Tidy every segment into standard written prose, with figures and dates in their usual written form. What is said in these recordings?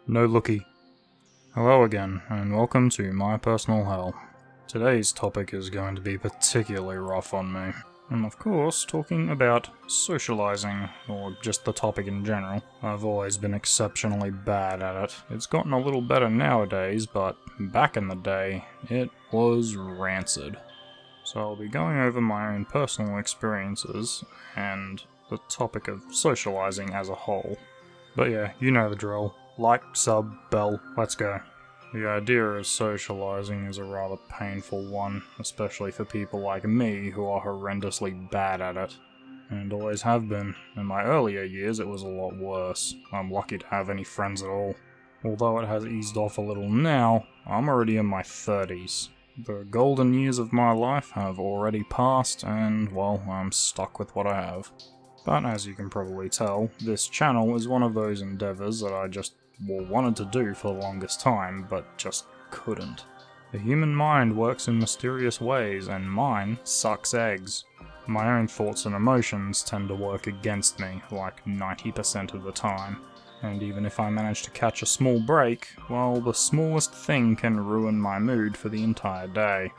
No looky. Hello again, and welcome to my personal hell. Today's topic is going to be particularly rough on me. And of course, talking about socializing, or just the topic in general. I've always been exceptionally bad at it. It's gotten a little better nowadays, but back in the day, it was rancid. So I'll be going over my own personal experiences, and the topic of socializing as a whole. But yeah, you know the drill. Like, sub, bell, let's go. The idea of socializing is a rather painful one, especially for people like me who are horrendously bad at it. And always have been. In my earlier years it was a lot worse. I'm lucky to have any friends at all. Although it has eased off a little now, I'm already in my 30s. The golden years of my life have already passed, and, well, I'm stuck with what I have. But as you can probably tell, this channel is one of those endeavours that I just wanted to do for the longest time, but just couldn't. The human mind works in mysterious ways, and mine sucks eggs. My own thoughts and emotions tend to work against me, like 90% of the time. And even if I manage to catch a small break, well, the smallest thing can ruin my mood for the entire day.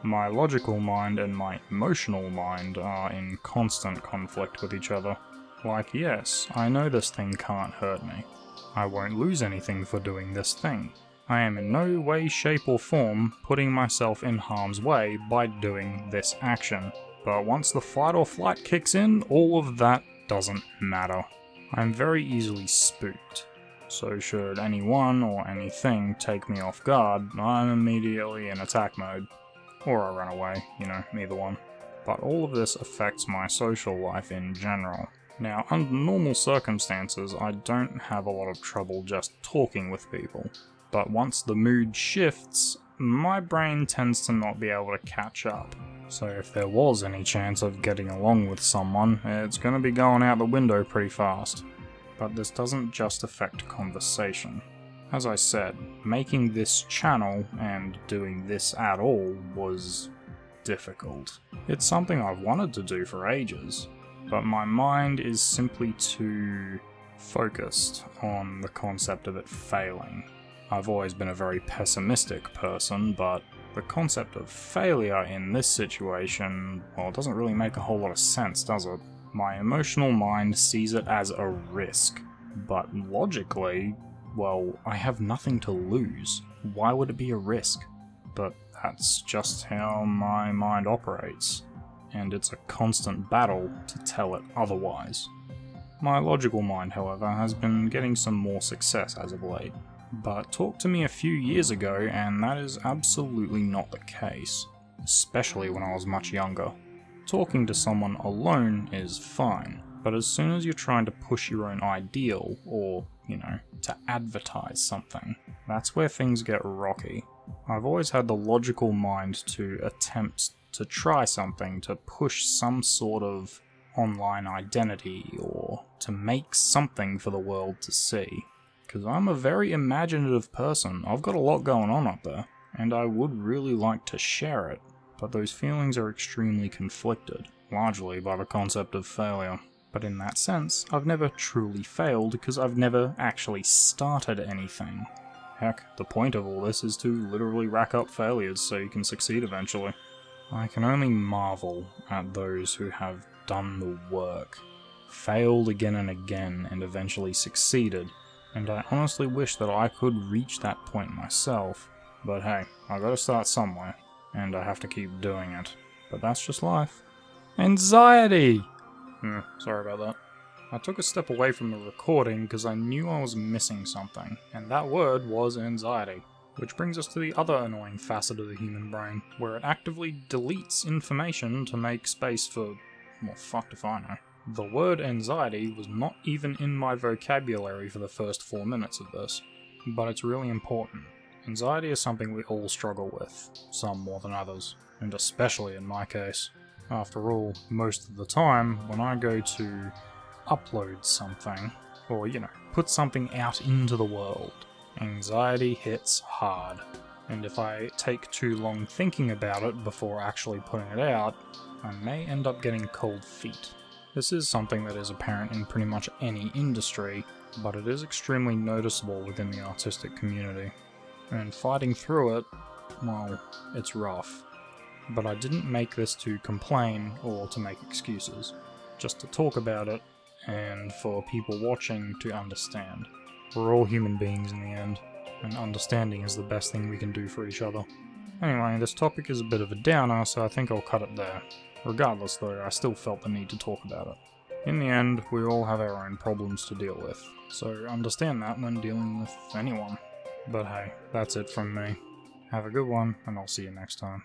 My logical mind and my emotional mind are in constant conflict with each other. Like, yes, I know this thing can't hurt me. I won't lose anything for doing this thing. I am in no way, shape or form putting myself in harm's way by doing this action. But once the fight or flight kicks in, all of that doesn't matter. I'm very easily spooked. So should anyone or anything take me off guard, I'm immediately in attack mode. Or I run away, either one. But all of this affects my social life in general. Now, under normal circumstances, I don't have a lot of trouble just talking with people. But once the mood shifts, my brain tends to not be able to catch up. So if there was any chance of getting along with someone, it's gonna be going out the window pretty fast. But this doesn't just affect conversation. As I said, making this channel and doing this at all was difficult. It's something I've wanted to do for ages, but my mind is simply too focused on the concept of it failing. I've always been a very pessimistic person, but the concept of failure in this situation, well, it doesn't really make a whole lot of sense, does it? My emotional mind sees it as a risk, but logically, well, I have nothing to lose. Why would it be a risk? But that's just how my mind operates, and it's a constant battle to tell it otherwise. My logical mind, however, has been getting some more success as of late. But talk to me a few years ago and that is absolutely not the case, especially when I was much younger. Talking to someone alone is fine, but as soon as you're trying to push your own ideal, or, to advertise something, that's where things get rocky. I've always had the logical mind to attempt to try something, to push some sort of online identity, or to make something for the world to see. Because I'm a very imaginative person, I've got a lot going on up there, and I would really like to share it, but those feelings are extremely conflicted, largely by the concept of failure. But in that sense, I've never truly failed because I've never actually started anything. Heck, the point of all this is to literally rack up failures so you can succeed eventually. I can only marvel at those who have done the work, failed again and again, and eventually succeeded, and I honestly wish that I could reach that point myself. But hey, I gotta start somewhere, and I have to keep doing it. But that's just life. Anxiety! Sorry about that. I took a step away from the recording because I knew I was missing something, and that word was anxiety. Which brings us to the other annoying facet of the human brain, where it actively deletes information to make space for, well, fucked if I know. The word anxiety was not even in my vocabulary for the first 4 minutes of this, but it's really important. Anxiety is something we all struggle with, some more than others, and especially in my case. After all, most of the time, when I go to upload something, or, put something out into the world, anxiety hits hard. And if I take too long thinking about it before actually putting it out, I may end up getting cold feet. This is something that is apparent in pretty much any industry, but it is extremely noticeable within the artistic community. And fighting through it, well, it's rough. But I didn't make this to complain or to make excuses, just to talk about it and for people watching to understand. We're all human beings in the end, and understanding is the best thing we can do for each other. Anyway, this topic is a bit of a downer, so I think I'll cut it there. Regardless though, I still felt the need to talk about it. In the end, we all have our own problems to deal with, so understand that when dealing with anyone. But hey, that's it from me. Have a good one, and I'll see you next time.